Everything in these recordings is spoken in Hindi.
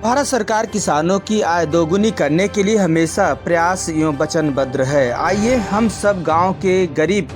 भारत सरकार किसानों की आय दोगुनी करने के लिए हमेशा प्रयास एवं वचनबद्ध है। आइए हम सब गांव के गरीब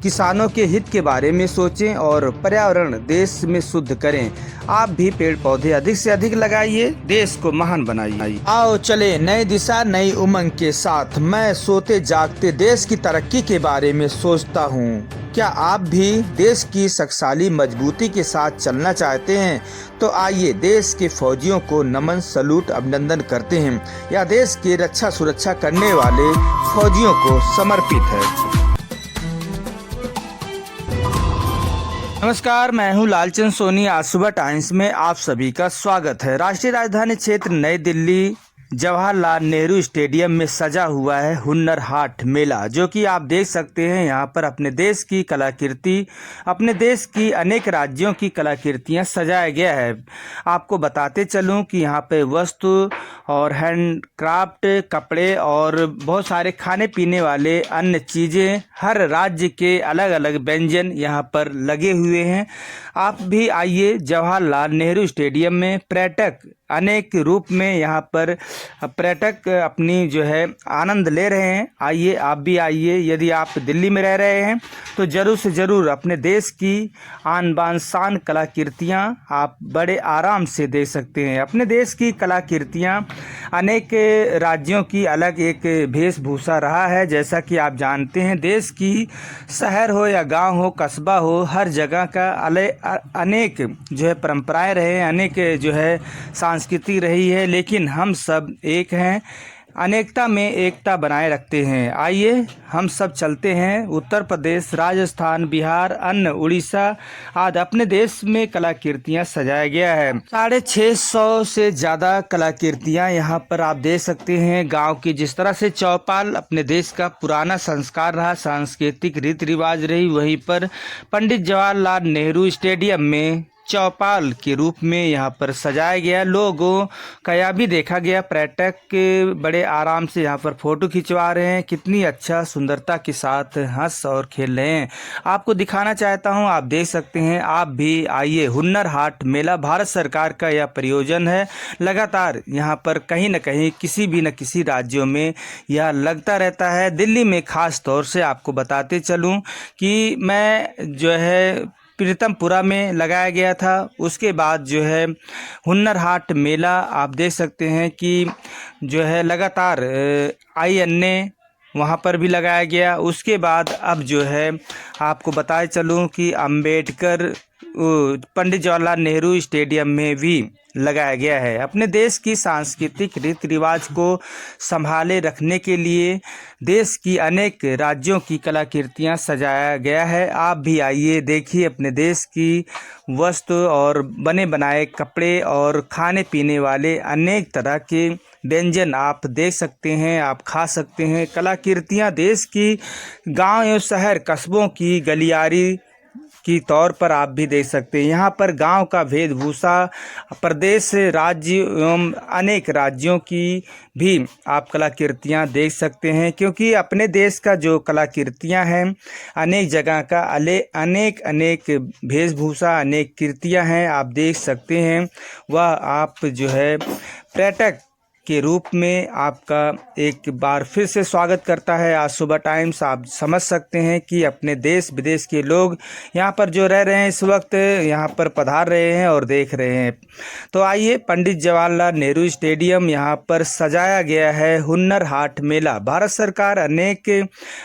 किसानों के हित के बारे में सोचें और पर्यावरण देश में शुद्ध करें। आप भी पेड़ पौधे अधिक से अधिक लगाइए, देश को महान बनाइए। आओ चले नई दिशा नई उमंग के साथ। मैं सोते जागते देश की तरक्की के बारे में सोचता हूँ। क्या आप भी देश की शक्तिशाली मजबूती के साथ चलना चाहते हैं? तो आइए देश के फौजियों को नमन सलूट अभिनंदन करते हैं। यह देश की रक्षा सुरक्षा करने वाले फौजियों को समर्पित है। नमस्कार, मैं हूं लालचंद सोनी। आज सुबह टाइम्स में आप सभी का स्वागत है। राष्ट्रीय राजधानी क्षेत्र नई दिल्ली जवाहरलाल नेहरू स्टेडियम में सजा हुआ है हुनर हाट मेला, जो कि आप देख सकते हैं। यहाँ पर अपने देश की कलाकृति, अपने देश की अनेक राज्यों की कलाकृतियाँ सजाया गया है। आपको बताते चलूँ कि यहाँ पे वस्तु और हैंडक्राफ्ट कपड़े और बहुत सारे खाने पीने वाले अन्य चीज़ें, हर राज्य के अलग अलग व्यंजन यहाँ पर लगे हुए हैं। आप भी आइए जवाहरलाल नेहरू स्टेडियम में। पर्यटक अनेक रूप में यहाँ पर पर्यटक अपनी जो है आनंद ले रहे हैं। आइए आप भी आइए। यदि आप दिल्ली में रह रहे हैं तो ज़रूर से ज़रूर अपने देश की आन बान शान कलाकृतियाँ आप बड़े आराम से देख सकते हैं। अपने देश की कलाकृतियाँ अनेक राज्यों की अलग एक वेशभूषा रहा है। जैसा कि आप जानते हैं, देश की शहर हो या गांव हो, कस्बा हो, हर जगह का अनेक जो है परंपराएं रहे हैं, अनेक जो है संस्कृति रही है, लेकिन हम सब एक हैं। अनेकता में एकता बनाए रखते हैं। आइए हम सब चलते हैं। उत्तर प्रदेश, राजस्थान, बिहार, अन्य उड़ीसा आदि अपने देश में कलाकृतियाँ सजाया गया है। 650 से ज़्यादा कलाकृतियाँ यहाँ पर आप देख सकते हैं। गांव की जिस तरह से चौपाल अपने देश का पुराना संस्कार रहा, सांस्कृतिक रीति रिवाज रही, वहीं पर पंडित जवाहरलाल नेहरू स्टेडियम में चौपाल के रूप में यहाँ पर सजाया गया। लोगों का यह भी देखा गया, पर्यटक बड़े आराम से यहाँ पर फोटो खिंचवा रहे हैं। कितनी अच्छा सुंदरता के साथ हंस और खेल रहे हैं। आपको दिखाना चाहता हूँ, आप देख सकते हैं। आप भी आइए। हुनर हाट मेला भारत सरकार का यह प्रयोजन है। लगातार यहाँ पर कहीं न कहीं किसी भी न किसी राज्यों में यह लगता रहता है। दिल्ली में ख़ास तौर से आपको बताते चलूँ कि मैं जो है प्रीतमपुरा में लगाया गया था। उसके बाद जो है हुनर हाट मेला आप देख सकते हैं कि जो है लगातार INA वहाँ पर भी लगाया गया। उसके बाद अब जो है आपको बताए चलूँ कि अंबेडकर पंडित जवाहरलाल नेहरू स्टेडियम में भी लगाया गया है। अपने देश की सांस्कृतिक रीति रिवाज को संभाले रखने के लिए देश की अनेक राज्यों की कलाकृतियाँ सजाया गया है। आप भी आइए, देखिए अपने देश की वस्तु और बने बनाए कपड़े और खाने पीने वाले अनेक तरह के व्यंजन आप देख सकते हैं, आप खा सकते हैं। कलाकृतियाँ देश की गांव एवं शहर कस्बों की गलियारी की तौर पर आप भी देख सकते हैं। यहाँ पर गांव का वेशभूषा प्रदेश, राज्य एवं अनेक राज्यों की भी आप कलाकृतियाँ देख सकते हैं, क्योंकि अपने देश का जो कलाकृतियाँ हैं, अनेक जगह का अनेक वेशभूषा, अनेक कृतियाँ हैं, आप देख सकते हैं। वह आप जो है पर्यटक के रूप में आपका एक बार फिर से स्वागत करता है आज सुबह टाइम्स। आप समझ सकते हैं कि अपने देश विदेश के लोग यहाँ पर जो रह रहे हैं, इस वक्त यहाँ पर पधार रहे हैं और देख रहे हैं। तो आइए, पंडित जवाहरलाल नेहरू स्टेडियम यहाँ पर सजाया गया है हुनर हाट मेला। भारत सरकार अनेक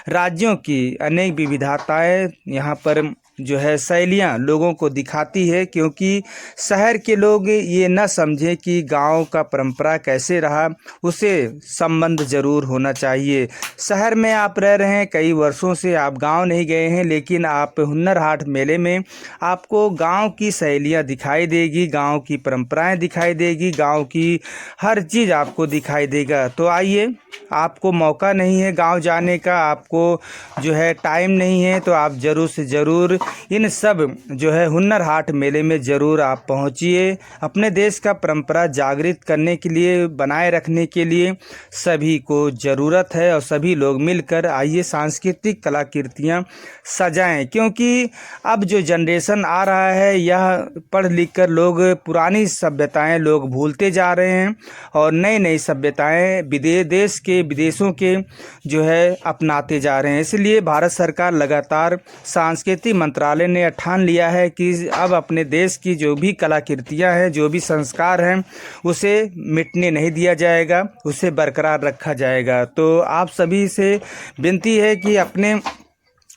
राज्यों की अनेक विविधताएँ यहाँ पर जो है शैलियाँ लोगों को दिखाती है, क्योंकि शहर के लोग ये न समझें कि गांव का परंपरा कैसे रहा, उसे संबंध जरूर होना चाहिए। शहर में आप रह रहे हैं, कई वर्षों से आप गांव नहीं गए हैं, लेकिन आप हुनर हाट मेले में आपको गांव की शैलियाँ दिखाई देगी, गांव की परंपराएं दिखाई देगी, गांव की हर चीज़ आपको दिखाई देगा। तो आइए, आपको मौका नहीं है गांव जाने का, आपको जो है टाइम नहीं है, तो आप ज़रूर से ज़रूर इन सब जो है हुनर हाट मेले में ज़रूर आप पहुंचिए। अपने देश का परंपरा जागृत करने के लिए, बनाए रखने के लिए सभी को ज़रूरत है और सभी लोग मिलकर आइए सांस्कृतिक कलाकृतियाँ सजाएं, क्योंकि अब जो जनरेशन आ रहा है यह पढ़ लिख कर लोग पुरानी सभ्यताएं लोग भूलते जा रहे हैं और नई नई सभ्यताएं देश के विदेशों के जो है अपनाते जा रहे हैं। इसलिए भारत सरकार लगातार सांस्कृतिक मंत्रालय ने ठान लिया है कि अब अपने देश की जो भी कलाकृतियां हैं, जो भी संस्कार हैं, उसे मिटने नहीं दिया जाएगा, उसे बरकरार रखा जाएगा। तो आप सभी से विनती है कि अपने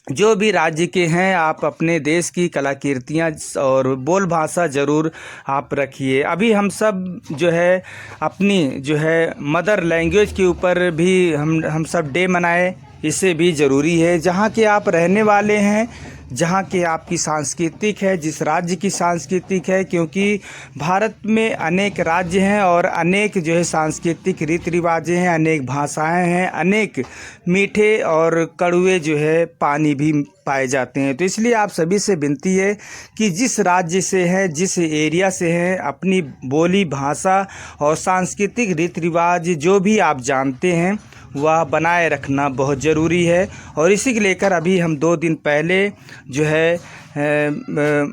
जो भी राज्य के हैं आप अपने देश की कलाकृतियाँ और बोल भाषा ज़रूर आप रखिए। अभी हम सब जो है अपनी जो है मदर लैंग्वेज के ऊपर भी हम सब डे मनाए, इससे भी ज़रूरी है। जहाँ के आप रहने वाले हैं, जहाँ के आपकी सांस्कृतिक है, जिस राज्य की सांस्कृतिक है, क्योंकि भारत में अनेक राज्य हैं और अनेक जो है सांस्कृतिक रीति रिवाजें हैं, अनेक भाषाएं हैं, अनेक मीठे और कड़वे जो है पानी भी पाए जाते हैं। तो इसलिए आप सभी से विनती है कि जिस राज्य से है, जिस एरिया से हैं, अपनी बोली, भाषा और सांस्कृतिक रीति रिवाज जो भी आप जानते हैं वह बनाए रखना बहुत ज़रूरी है। और इसी को लेकर अभी हम 2 दिन पहले जो है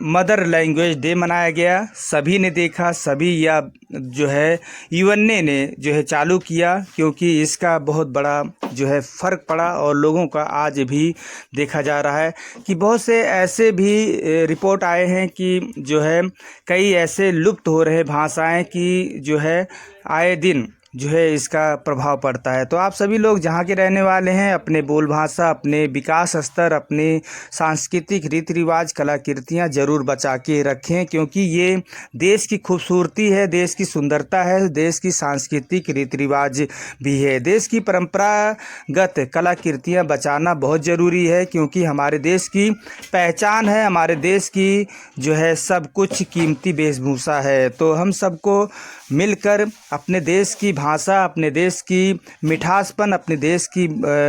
मदर लैंग्वेज डे मनाया गया। सभी ने देखा, सभी या जो है यूएनए ने जो है चालू किया, क्योंकि इसका बहुत बड़ा जो है फ़र्क पड़ा और लोगों का आज भी देखा जा रहा है कि बहुत से ऐसे भी रिपोर्ट आए हैं कि जो है कई ऐसे लुप्त हो रहे भाषाएं कि जो है आए दिन जो है इसका प्रभाव पड़ता है। तो आप सभी लोग जहाँ के रहने वाले हैं अपने बोल भाषा, अपने विकास स्तर, अपने सांस्कृतिक रीति रिवाज, कलाकृतियाँ ज़रूर बचा के रखें, क्योंकि ये देश की खूबसूरती है, देश की सुंदरता है, देश की सांस्कृतिक रीति रिवाज भी है। देश की परंपरागत कलाकृतियाँ बचाना बहुत ज़रूरी है, क्योंकि हमारे देश की पहचान है, हमारे देश की जो है सब कुछ कीमती वेशभूषा है। तो हम सबको मिलकर अपने देश की भाषा, अपने देश की मिठासपन, अपने देश की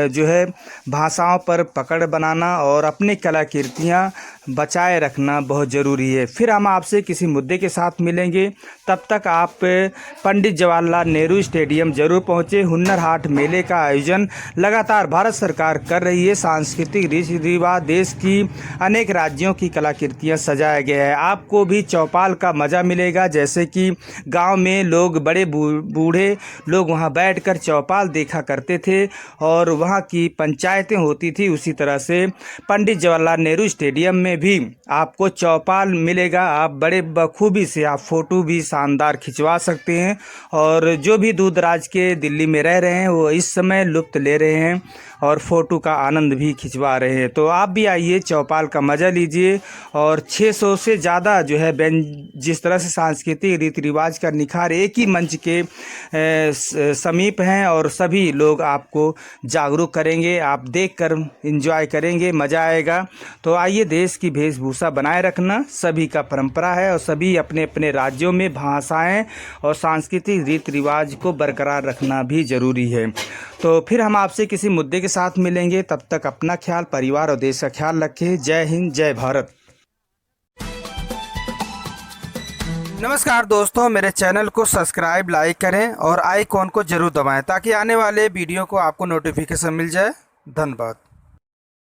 जो है भाषाओं पर पकड़ बनाना और अपनी कलाकृतियाँ बचाए रखना बहुत ज़रूरी है। फिर हम आपसे किसी मुद्दे के साथ मिलेंगे, तब तक आप पंडित जवाहरलाल नेहरू स्टेडियम ज़रूर पहुँचे। हुनर हाट मेले का आयोजन लगातार भारत सरकार कर रही है। सांस्कृतिक रीति रिवाज, देश की अनेक राज्यों की कलाकृतियाँ सजाया गया है। आपको भी चौपाल का मज़ा मिलेगा, जैसे कि गाँव में लोग, बड़े बूढ़े लोग वहाँ बैठकर चौपाल देखा करते थे और वहाँ की पंचायतें होती थी, उसी तरह से पंडित जवाहरलाल नेहरू स्टेडियम में भी आपको चौपाल मिलेगा। आप बड़े बखूबी से आप फ़ोटो भी शानदार खिंचवा सकते हैं और जो भी दूर दराज के दिल्ली में रह रहे हैं वो इस समय लुत्फ़ ले रहे हैं और फ़ोटो का आनंद भी खिंचवा रहे हैं। तो आप भी आइए, चौपाल का मज़ा लीजिए। और 600 से ज़्यादा जो है जिस तरह से सांस्कृतिक रीति रिवाज का निखार एक ही मंच के समीप हैं और सभी लोग आपको जागरूक करेंगे, आप देखकर एंजॉय करेंगे, मज़ा आएगा। तो आइए, देश की वेशभूषा बनाए रखना सभी का परंपरा है और सभी अपने अपने राज्यों में भाषाएं और सांस्कृतिक रीति रिवाज को बरकरार रखना भी ज़रूरी है। तो फिर हम आपसे किसी मुद्दे के साथ मिलेंगे, तब तक अपना ख्याल, परिवार और देश का ख्याल रखें। जय हिंद, जय भारत। नमस्कार दोस्तों, मेरे चैनल को सब्सक्राइब, लाइक करें और आइकॉन को जरूर दबाएं ताकि आने वाले वीडियो को आपको नोटिफिकेशन मिल जाए। धन्यवाद।